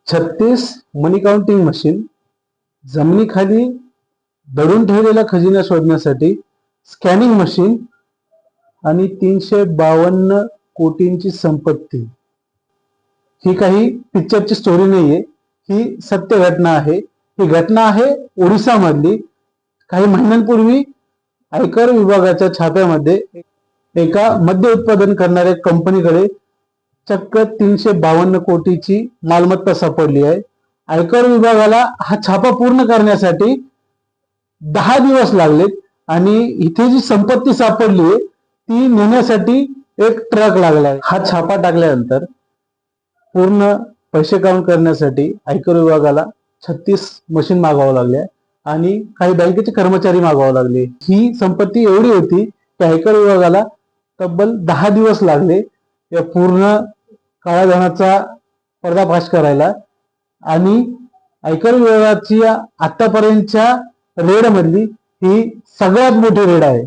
36 मनी counting machine, जमिनीखाली दडून ठेवलेला खजिना शोधण्यासाठी स्कॅनिंग मशीन आणि 352 कोटींची संपत्ती। ही काही पिक्चरची स्टोरी नाहीये, ही सत्य घटना आहे। ही घटना आहे ओडिसा मधली। काही महिन्यांपूर्वी आयकर विभागाच्या छाप्यामध्ये एका मद्य उत्पादन करणाऱ्या कंपनीकडे चक्क 352 कोटीची मालमत्ता सापडली आहे। आयकर विभागाला हा छापा पूर्ण करण्यासाठी 10 दिवस लागलेत आणि इथे जी संपत्ती सापडली आहे ती नेण्यासाठी एक ट्रक लागलाय। हा छापा टाकल्यानंतर पूर्ण पैसे काउंट करण्यासाठी आयकर विभागाला 36 मशीन मागवावं लागल्या आणि काही बँकेचे कर्मचारी मागवावे लागले। ही संपत्ती एवढी होती की आयकर विभागाला तब्बल 10 दिवस लागले या पूर्ण काळ्या धनाचा पर्दाफाश करायला। आणि आयकर विभागाची आतापर्यंतच्या रेड मधली ही सगळ्यात मोठी रेड आहे।